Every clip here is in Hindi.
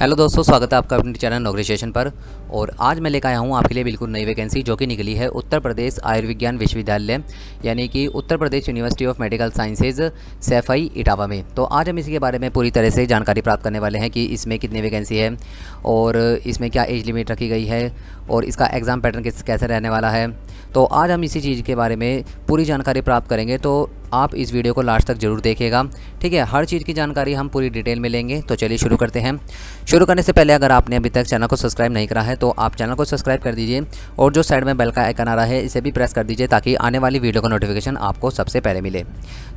हेलो दोस्तों, स्वागत है आपका अपने चैनल नौकरी स्टेशन पर। और आज मैं लेकर आया हूँ आपके लिए बिल्कुल नई वैकेंसी जो कि निकली है उत्तर प्रदेश आयुर्विज्ञान विश्वविद्यालय यानी कि Uttar Pradesh university of medical sciences Saifai Etawah में। तो आज हम इसके बारे में पूरी तरह से जानकारी प्राप्त करने वाले हैं कि इसमें कितनी वैकेंसी है और इसमें क्या एज लिमिट रखी गई है और इसका एग्ज़ाम पैटर्न कैसे रहने वाला है। तो आज हम इसी चीज़ के बारे में पूरी जानकारी प्राप्त करेंगे, तो आप इस वीडियो को लास्ट तक ज़रूर देखिएगा। ठीक है, हर चीज़ की जानकारी हम पूरी डिटेल में लेंगे। तो चलिए शुरू करते हैं। शुरू करने से पहले अगर आपने अभी तक चैनल को सब्सक्राइब नहीं करा है तो आप चैनल को सब्सक्राइब कर दीजिए और जो साइड में बेल का आइकन आ रहा है इसे भी प्रेस कर दीजिए ताकि आने वाली वीडियो का नोटिफिकेशन आपको सबसे पहले मिले।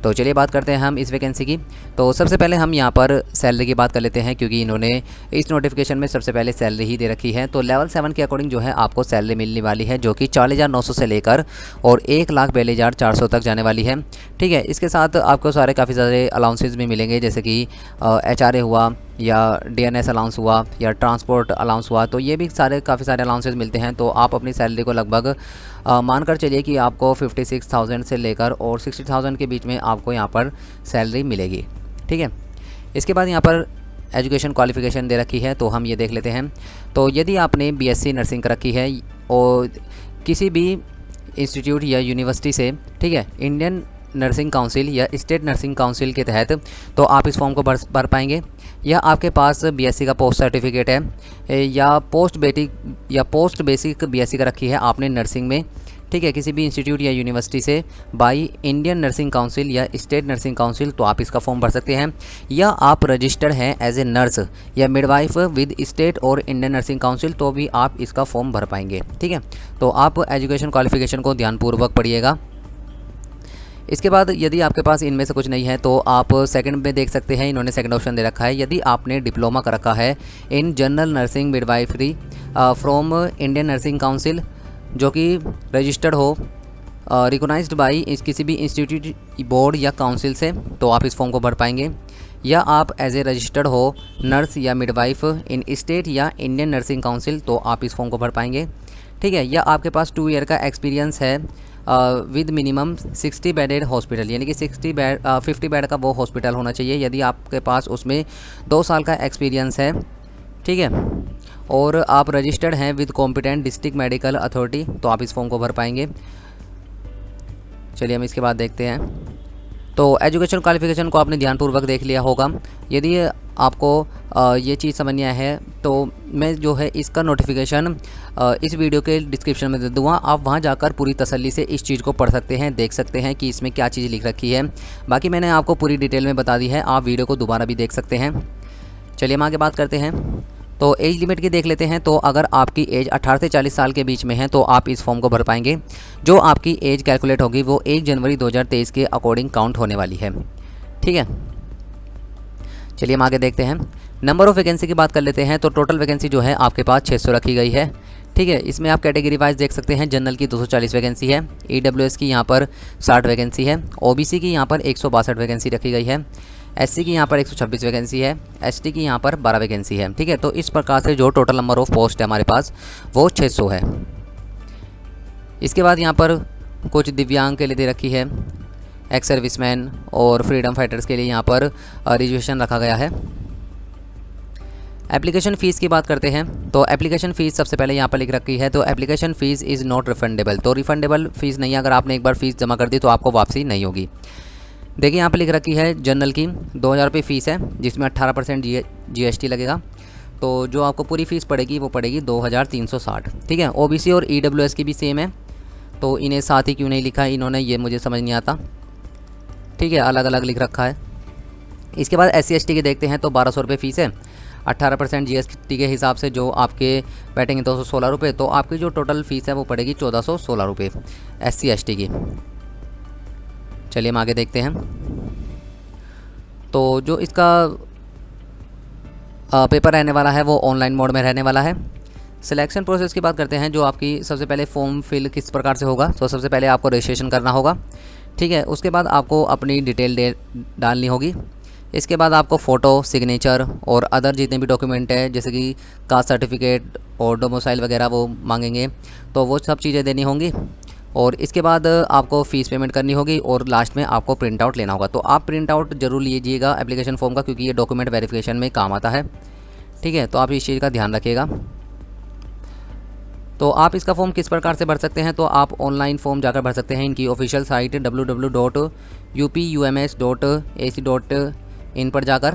तो चलिए बात करते हैं हम इस वैकेंसी की। तो सबसे पहले हम यहाँ पर सैलरी की बात कर लेते हैं, क्योंकि इन्होंने इस नोटिफिकेशन में सबसे पहले सैलरी ही दे रखी है। तो लेवल 7 के अकॉर्डिंग जो है आपको सैलरी मिलने वाली है, जो कि 40,900 से लेकर और 1,42,400 तक जाने वाली है। ठीक है, इसके साथ आपको काफ़ी सारे अलाउंसेस भी मिलेंगे, जैसे कि HRA हुआ या DNS अलाउंस हुआ या ट्रांसपोर्ट अलाउंस हुआ। तो ये भी काफ़ी सारे अलाउंसेस मिलते हैं। तो आप अपनी सैलरी को लगभग मानकर चलिए कि आपको 56,000 से लेकर और 60,000 के बीच में आपको यहाँ पर सैलरी मिलेगी। ठीक है, इसके बाद यहाँ पर एजुकेशन क्वालिफ़िकेशन दे रखी है, तो हम ये देख लेते हैं। तो यदि आपने BSc नर्सिंग कर रखी है और किसी भी इंस्टीट्यूट या यूनिवर्सिटी से, ठीक है, इंडियन नर्सिंग काउंसिल या स्टेट नर्सिंग काउंसिल के तहत, तो आप इस फॉर्म को भर पाएंगे। या आपके पास BSc का पोस्ट सर्टिफिकेट है या पोस्ट बेसिक BSc का रखी है आपने नर्सिंग में, ठीक है, किसी भी इंस्टीट्यूट या यूनिवर्सिटी से बाई इंडियन नर्सिंग काउंसिल या स्टेट नर्सिंग काउंसिल, तो आप इसका फॉर्म भर सकते हैं। या आप रजिस्टर्ड हैं एज ए नर्स या मिडवाइफ विद स्टेट और इंडियन नर्सिंग काउंसिल, तो भी आप इसका फॉर्म भर पाएंगे। ठीक है, तो आप एजुकेशन क्वालिफिकेशन को ध्यानपूर्वक पढ़िएगा। इसके बाद यदि आपके पास इनमें से कुछ नहीं है तो आप सेकंड में देख सकते हैं, इन्होंने सेकंड ऑप्शन दे रखा है। यदि आपने डिप्लोमा कर रखा है in general nursing midwifery from Indian nursing council, जो कि रजिस्टर्ड हो रिकॉग्नाइज्ड बाई किसी भी इंस्टीट्यूट बोर्ड या काउंसिल से, तो आप इस फॉर्म को भर पाएंगे। या आप एज ए रजिस्टर्ड हो नर्स या मिडवाइफ इन स्टेट या इंडियन नर्सिंग काउंसिल, तो आप इस फॉर्म को भर पाएंगे। ठीक है, या आपके पास 2 ईयर का एक्सपीरियंस है विद मिनिमम 60 बेडेड हॉस्पिटल, यानी कि 50 बेड का वो हॉस्पिटल होना चाहिए। यदि आपके पास उसमें 2 साल का एक्सपीरियंस है, ठीक है, और आप रजिस्टर्ड हैं with competent district medical authority, तो आप इस फॉर्म को भर पाएंगे। चलिए हम इसके बाद देखते हैं। तो एजुकेशन क्वालिफिकेशन को आपने ध्यानपूर्वक देख लिया होगा। यदि आपको ये चीज़ समझ नहीं आया है तो मैं जो है इसका नोटिफिकेशन इस वीडियो के डिस्क्रिप्शन में दे दूँगा। आप वहाँ जाकर पूरी तसल्ली से इस चीज़ को पढ़ सकते हैं, देख सकते हैं कि इसमें क्या चीज़ लिख रखी है। बाकी मैंने आपको पूरी डिटेल में बता दी है, आप वीडियो को दोबारा भी देख सकते हैं। चलिए हम आगे बात करते हैं। तो एज लिमिट की देख लेते हैं। तो अगर आपकी एज 18 से 40 साल के बीच में है तो आप इस फॉर्म को भर पाएंगे। जो आपकी एज कैलकुलेट होगी वो 1 जनवरी 2023 के अकॉर्डिंग काउंट होने वाली है। ठीक है, चलिए हम आगे देखते हैं। नंबर ऑफ़ वैकेंसी की बात कर लेते हैं। तो टोटल वैकेंसी जो है आपके पास 600 रखी गई है। ठीक है, इसमें आप कैटेगरी वाइज देख सकते हैं। जनरल की 240 वैकेंसी है, EWS की यहाँ पर 60 वैकेंसी है, OBC की यहाँ पर 162 वैकेंसी रखी गई है, SC की यहाँ पर 126 वैकेंसी है, ST की यहाँ पर 12 वैकेंसी है। ठीक है, तो इस प्रकार से जो टोटल नंबर ऑफ़ पोस्ट है हमारे पास वो 600 है। इसके बाद यहाँ पर कुछ दिव्यांग के लिए दे रखी है, एक्स सर्विसमैन और फ्रीडम फाइटर्स के लिए यहाँ पर रिजर्वेशन रखा गया है। एप्लीकेशन फ़ीस की बात करते हैं। तो एप्लीकेशन फ़ीस सबसे पहले यहाँ पर लिख रखी है। तो application fees is not refundable, तो रिफंडेबल फ़ीस नहीं है। अगर आपने एक बार फ़ीस जमा कर दी तो आपको वापसी नहीं होगी। देखिए यहाँ पर लिख रखी है जनरल की 2,000 रुपये फ़ीस है, जिसमें 18% GST लगेगा। तो जो आपको पूरी फ़ीस पड़ेगी वो पड़ेगी 2,360। ठीक है, OBC और EWS की भी सेम है, तो इन्हें साथ ही क्यों नहीं लिखा इन्होंने, ये मुझे समझ नहीं आता। ठीक है, अलग अलग लिख रखा है। इसके बाद SC ST के देखते हैं। तो 1,200 रुपये फ़ीस है, 18% GST के हिसाब से जो आपके बैठेंगे 216 रुपये, तो आपकी जो टोटल फ़ीस है वो पड़ेगी 1,416 रुपये SC ST की। चलिए हम आगे देखते हैं। तो जो इसका पेपर रहने वाला है वो ऑनलाइन मोड में रहने वाला है। सिलेक्शन प्रोसेस की बात करते हैं। जो आपकी सबसे पहले फॉर्म फिल किस प्रकार से होगा, तो सबसे पहले आपको रजिस्ट्रेशन करना होगा। ठीक है, उसके बाद आपको अपनी डिटेल डालनी होगी। इसके बाद आपको फ़ोटो, सिग्नेचर और अदर जितने भी डॉक्यूमेंट है, जैसे कि कास्ट सर्टिफिकेट और डोमिसाइल वगैरह वो मांगेंगे, तो वो सब चीज़ें देनी होंगी। और इसके बाद आपको फ़ीस पेमेंट करनी होगी और लास्ट में आपको प्रिंट आउट लेना होगा। तो आप प्रिंट आउट ज़रूर लीजिएगा एप्लीकेशन फॉर्म का, क्योंकि ये डॉक्यूमेंट वेरिफिकेशन में काम आता है। ठीक है, तो आप इस चीज़ का ध्यान रखिएगा। तो आप इसका फॉर्म किस प्रकार से भर सकते हैं, तो आप ऑनलाइन फॉर्म जाकर भर सकते हैं इनकी ऑफिशियल साइट www.upums.ac.in पर जाकर।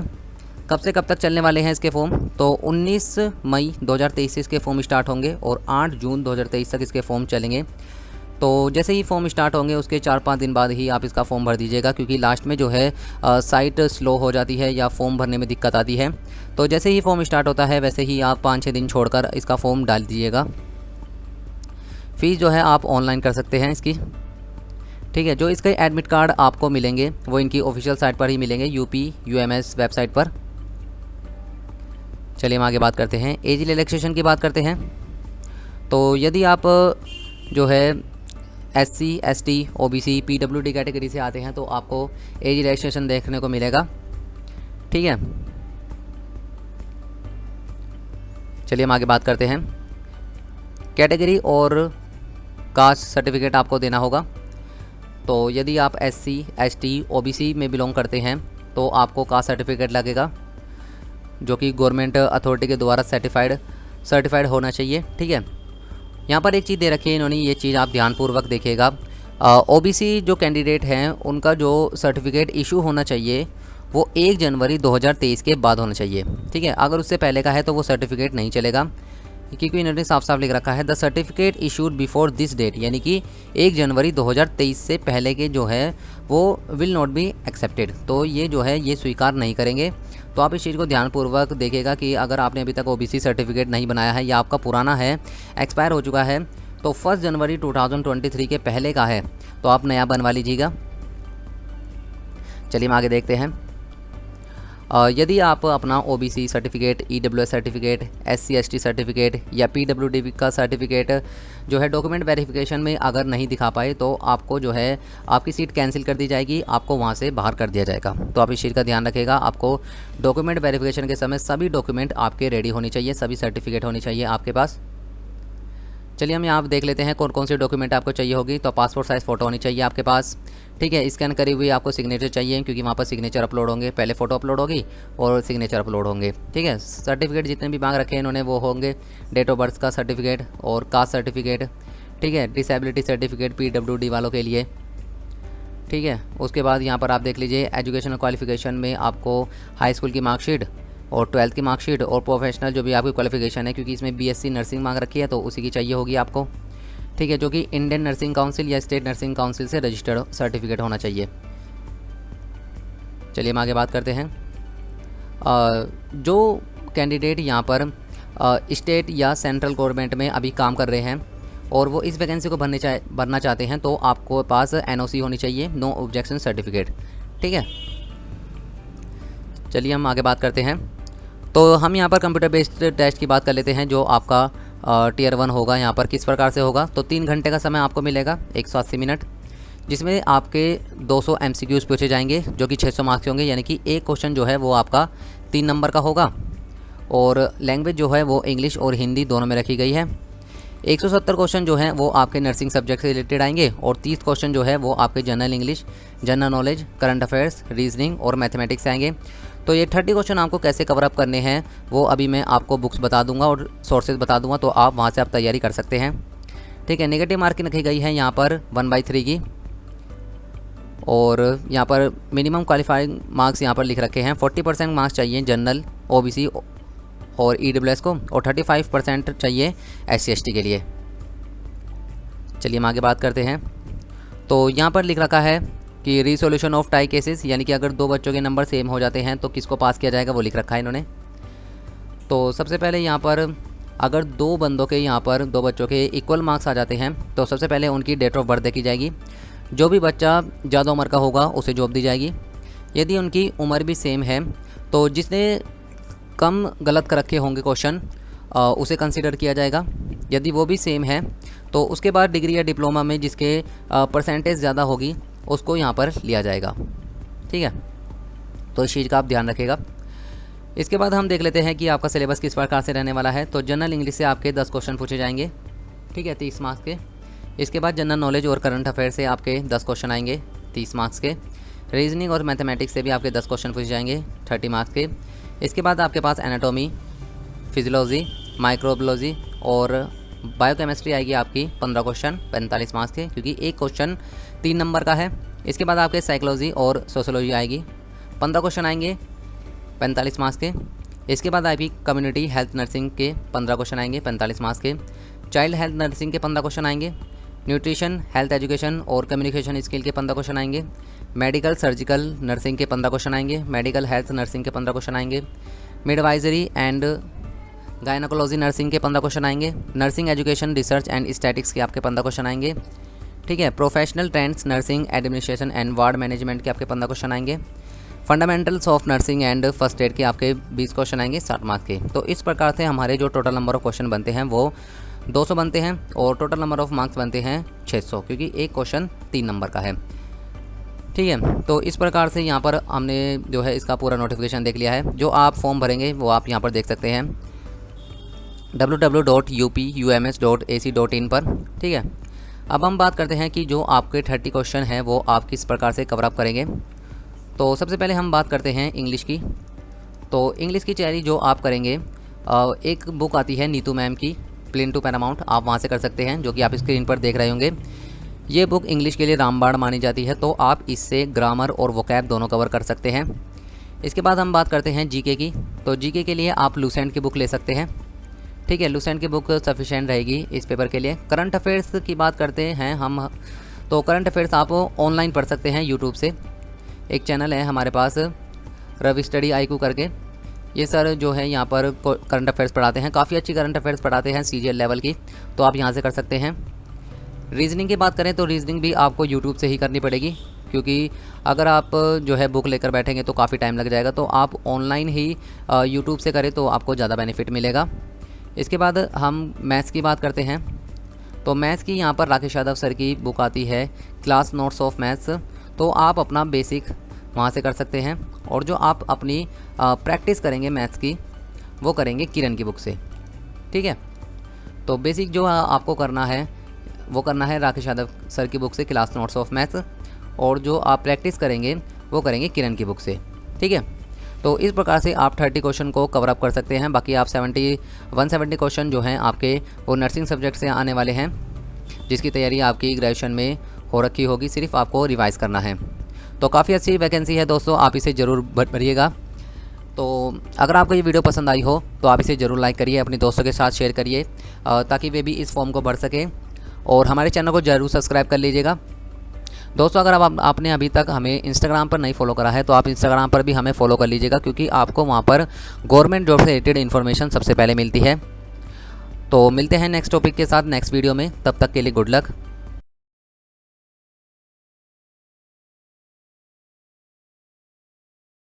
कब से कब तक चलने वाले हैं इसके फॉर्म, तो 19 मई 2023 से इसके फॉर्म स्टार्ट होंगे और 8 जून 2023 तक इसके फॉर्म चलेंगे। तो जैसे ही फॉर्म स्टार्ट होंगे उसके 4-5 दिन बाद ही आप इसका फॉर्म भर दीजिएगा, क्योंकि लास्ट में जो है साइट स्लो हो जाती है या फॉर्म भरने में दिक्कत आती है। तो जैसे ही फॉर्म स्टार्ट होता है वैसे ही आप 5-6 दिन छोड़कर इसका फॉर्म डाल दीजिएगा। फ़ीस जो है आप ऑनलाइन कर सकते हैं इसकी, ठीक है। जो इसके एडमिट कार्ड आपको मिलेंगे वो इनकी ऑफिशियल साइट पर ही मिलेंगे, UPUMS वेबसाइट पर। चलिए हम आगे बात करते हैं, एज रिलैक्सेशन की बात करते हैं। तो यदि आप जो है SC, ST, OBC, PWD category से आते हैं तो आपको एज रिलैक्सेशन देखने को मिलेगा, ठीक है। चलिए हम आगे बात करते हैं, कैटेगरी और कास्ट सर्टिफिकेट आपको देना होगा। तो यदि आप SC, ST, OBC में बिलोंग करते हैं तो आपको कास्ट सर्टिफिकेट लगेगा, जो कि गवर्नमेंट अथॉरिटी के द्वारा सर्टिफाइड होना चाहिए, ठीक है। यहाँ पर एक चीज़ दे रखी है इन्होंने, ये चीज़ आप ध्यानपूर्वक देखिएगा। OBC जो कैंडिडेट हैं उनका जो सर्टिफिकेट इशू होना चाहिए वो 1 जनवरी 2023 के बाद होना चाहिए, ठीक है। अगर उससे पहले का है तो वो सर्टिफिकेट नहीं चलेगा, क्योंकि इन्होंने साफ साफ लिख रखा है the certificate issued before this date, यानी कि 1 जनवरी 2023 से पहले के जो है वो विल नॉट बी एक्सेप्टेड। तो ये जो है ये स्वीकार नहीं करेंगे। तो आप इस चीज़ को ध्यानपूर्वक देखिएगा कि अगर आपने अभी तक OBC सर्टिफिकेट नहीं बनाया है या आपका पुराना है, एक्सपायर हो चुका है, तो 1 जनवरी 2023 के पहले का है तो आप नया बनवा लीजिएगा। चलिए हम आगे देखते हैं। यदि आप अपना OBC certificate, EWS certificate, SC, ST certificate या PWD का सर्टिफिकेट जो है डॉक्यूमेंट वेरिफिकेशन में अगर नहीं दिखा पाए तो आपको जो है आपकी सीट कैंसिल कर दी जाएगी, आपको वहां से बाहर कर दिया जाएगा। तो आप इस चीज़ का ध्यान रखिएगा। आपको डॉक्यूमेंट वेरिफिकेशन के समय सभी डॉक्यूमेंट आपके रेडी होने चाहिए, सभी सर्टिफिकेट होनी चाहिए आपके पास। चलिए हम यहाँ देख लेते हैं कौन कौन सी डॉक्यूमेंट आपको चाहिए होगी। तो पासपोर्ट साइज़ फ़ोटो होनी चाहिए आपके पास, ठीक है। स्कैन करी हुई आपको सिग्नेचर चाहिए, क्योंकि वहाँ पर सिग्नेचर अपलोड होंगे, पहले फ़ोटो अपलोड होगी और सिग्नेचर अपलोड होंगे, ठीक है। सर्टिफिकेट जितने भी मांग रखे हैं इन्होंने वो होंगे, डेट ऑफ बर्थ का सर्टिफिकेट और कास्ट सर्टिफिकेट, ठीक है। डिसेबिलिटी सर्टिफिकेट PWD वालों के लिए, ठीक है। उसके बाद यहाँ पर आप देख लीजिए एजुकेशनल क्वालिफिकेशन में आपको हाई स्कूल की मार्कशीट और 12th की मार्कशीट और प्रोफेशनल जो भी आपकी क्वालिफिकेशन है, क्योंकि इसमें BSc नर्सिंग मांग रखी है तो उसी की चाहिए होगी आपको, ठीक है। जो कि इंडियन नर्सिंग काउंसिल या स्टेट नर्सिंग काउंसिल से रजिस्टर्ड सर्टिफिकेट होना चाहिए। चलिए हम आगे बात करते हैं। जो कैंडिडेट यहाँ पर स्टेट या सेंट्रल गवर्नमेंट में अभी काम कर रहे हैं और वो इस वैकेंसी को भरना चाहते हैं तो आपको पास NOC होनी चाहिए, नो ऑब्जेक्शन सर्टिफिकेट, ठीक है। चलिए हम आगे बात करते हैं। तो हम यहाँ पर कंप्यूटर बेस्ड टेस्ट की बात कर लेते हैं, जो आपका Tier 1 होगा। यहाँ पर किस प्रकार से होगा, तो 3 घंटे का समय आपको मिलेगा, 180 मिनट, जिसमें आपके 200 MCQs पूछे जाएंगे जो कि 600 मार्क्स के होंगे, यानी कि एक क्वेश्चन जो है वो आपका 3 नंबर का होगा। और लैंग्वेज जो है वो इंग्लिश और हिंदी दोनों में रखी गई है। 170 क्वेश्चन जो हैं वो आपके नर्सिंग सब्जेक्ट से रिलेटेड आएंगे और 30 क्वेश्चन जो है वो आपके general English, general knowledge, current affairs, reasoning और मैथमेटिक्स आएंगे। तो ये 30 क्वेश्चन आपको कैसे कवर अप करने हैं वो अभी मैं आपको बुक्स बता दूंगा और सोर्सेज बता दूंगा, तो आप वहाँ से आप तैयारी कर सकते हैं, ठीक है। नेगेटिव मार्किंग रखी गई है यहाँ पर 1/3 की, और यहाँ पर मिनिमम क्वालिफाइंग मार्क्स यहाँ पर लिख रखे हैं। 40% मार्क्स चाहिए जनरल, OBC और EWS को, और 35% चाहिए SC ST के लिए। चलिए हम आगे बात करते हैं। तो यहाँ पर लिख रखा है कि रिसोल्यूशन ऑफ टाई केसेस, यानी कि अगर 2 बच्चों के नंबर सेम हो जाते हैं तो किसको पास किया जाएगा वो लिख रखा है इन्होंने। तो सबसे पहले यहाँ पर अगर 2 बंदों के यहाँ पर 2 बच्चों के इक्वल मार्क्स आ जाते हैं तो सबसे पहले उनकी डेट ऑफ बर्थ देखी जाएगी। जो भी बच्चा ज़्यादा उम्र का होगा उसे जॉब दी जाएगी। यदि उनकी उम्र भी सेम है तो जिसने कम गलत कर रखे होंगे क्वेश्चन उसे कंसीडर किया जाएगा। यदि वो भी सेम है तो उसके बाद डिग्री या डिप्लोमा में जिसके परसेंटेज ज़्यादा होगी उसको यहाँ पर लिया जाएगा, ठीक है। तो इस चीज़ का आप ध्यान रखिएगा। इसके बाद हम देख लेते हैं कि आपका सिलेबस किस प्रकार से रहने वाला है। तो जनरल इंग्लिश से आपके 10 क्वेश्चन पूछे जाएंगे, ठीक है, 30 मार्क्स के। इसके बाद जनरल नॉलेज और करंट अफेयर से आपके 10 क्वेश्चन आएंगे 30 मार्क्स के। रीजनिंग और मैथमेटिक्स से भी आपके 10 क्वेश्चन पूछे जाएंगे 30 मार्क्स के। इसके बाद आपके पास एनाटॉमी फिजियोलॉजी, माइक्रोबायोलॉजी और बायोकेमिस्ट्री आएगी आपकी 15 क्वेश्चन 45 मार्क्स के, क्योंकि एक क्वेश्चन 3 नंबर का है। इसके बाद आपके साइकोलॉजी और सोशोलॉजी आएगी, 15 क्वेश्चन आएंगे 45 मार्क्स के। इसके बाद आपकी कम्युनिटी हेल्थ नर्सिंग के 15 क्वेश्चन आएंगे 45 मार्क्स के। चाइल्ड हेल्थ नर्सिंग के 15 क्वेश्चन आएंगे। न्यूट्रिशन, हेल्थ एजुकेशन और कम्युनिकेशन स्किल के 15 क्वेश्चन आएंगे। मेडिकल सर्जिकल नर्सिंग के 15 क्वेश्चन आएंगे। मेडिकल हेल्थ नर्सिंग के 15 क्वेश्चन आएंगे। मिडवाइजरी एंड गायनोकोलॉजी नर्सिंग के 15 क्वेश्चन आएंगे। Nursing education, research and statics के आपके 15 क्वेश्चन आएंगे। ठीक है। Professional trends, nursing administration and ward management के आपके 15 क्वेश्चन आएंगे। Fundamentals of nursing and first aid के आपके 20 क्वेश्चन आएंगे 60 मार्क्स के। तो इस प्रकार से हमारे जो टोटल नंबर ऑफ क्वेश्चन बनते हैं वो 200 बनते हैं और टोटल नंबर ऑफ मार्क्स बनते हैं 600, क्योंकि एक क्वेश्चन 3 नंबर का है। ठीक है। तो इस प्रकार से यहाँ पर हमने जो है इसका पूरा नोटिफिकेशन देख लिया है। जो आप फॉर्म भरेंगे वो आप यहाँ पर देख सकते हैं www.upums.ac.in पर। ठीक है। अब हम बात करते हैं कि जो आपके 30 क्वेश्चन हैं वो आप किस प्रकार से कवर अप करेंगे। तो सबसे पहले हम बात करते हैं इंग्लिश की। तो इंग्लिश की तैयारी जो आप करेंगे, एक बुक आती है नीतू मैम की, प्लेन टू पैरामाउंट, आप वहाँ से कर सकते हैं, जो कि आप स्क्रीन पर देख रहे होंगे। ये बुक इंग्लिश के लिए रामबाण मानी जाती है, तो आप इससे ग्रामर और वोकैब दोनों कवर कर सकते हैं। इसके बाद हम बात करते हैं जीके की। तो जीके के लिए आप लूसेंट की बुक ले सकते हैं। ठीक है। लूसेंट की बुक सफिशिएंट रहेगी इस पेपर के लिए। करंट अफेयर्स की बात करते हैं हम, तो करंट अफेयर्स आप ऑनलाइन पढ़ सकते हैं यूट्यूब से। एक चैनल है हमारे पास रवि स्टडी IQ करके, ये सर जो है यहाँ पर करंट अफेयर्स पढ़ाते हैं, काफ़ी अच्छी करंट अफेयर्स पढ़ाते हैं CGL लेवल की, तो आप यहाँ से कर सकते हैं। रीजनिंग की बात करें तो रीजनिंग भी आपको यूट्यूब से ही करनी पड़ेगी, क्योंकि अगर आप जो है बुक लेकर बैठेंगे तो काफ़ी टाइम लग जाएगा, तो आप ऑनलाइन ही यूट्यूब से करें तो आपको ज़्यादा बेनिफिट मिलेगा। इसके बाद हम मैथ्स की बात करते हैं। तो मैथ्स की यहाँ पर राकेश यादव सर की बुक आती है क्लास नोट्स ऑफ मैथ्स, तो आप अपना बेसिक वहाँ से कर सकते हैं, और जो आप अपनी प्रैक्टिस करेंगे मैथ्स की वो करेंगे किरण की बुक से। ठीक है। तो बेसिक जो आपको करना है वो करना है राकेश यादव सर की बुक से क्लास नोट्स ऑफ मैथ्स, और जो आप प्रैक्टिस करेंगे वो करेंगे किरण की बुक से। ठीक है। तो इस प्रकार से आप 30 क्वेश्चन को कवर अप कर सकते हैं। बाकी आप 170 क्वेश्चन जो हैं आपके वो नर्सिंग सब्जेक्ट से आने वाले हैं, जिसकी तैयारी आपकी ग्रेजुएशन में हो रखी होगी, सिर्फ आपको रिवाइज़ करना है। तो काफ़ी अच्छी वैकेंसी है दोस्तों, आप इसे ज़रूर भरिएगा। तो अगर आपको ये वीडियो पसंद आई हो तो आप इसे ज़रूर लाइक करिए, अपने दोस्तों के साथ शेयर करिए, ताकि वे भी इस फॉर्म को भर सकें, और हमारे चैनल को ज़रूर सब्सक्राइब कर लीजिएगा। दोस्तों अगर आपने अभी तक हमें इंस्टाग्राम पर नहीं फॉलो करा है तो आप इंस्टाग्राम पर भी हमें फॉलो कर लीजिएगा, क्योंकि आपको वहाँ पर गवर्नमेंट जॉब से रिलेटेड इन्फॉर्मेशन सबसे पहले मिलती है। तो मिलते हैं नेक्स्ट टॉपिक के साथ नेक्स्ट वीडियो में, तब तक के लिए गुड लक।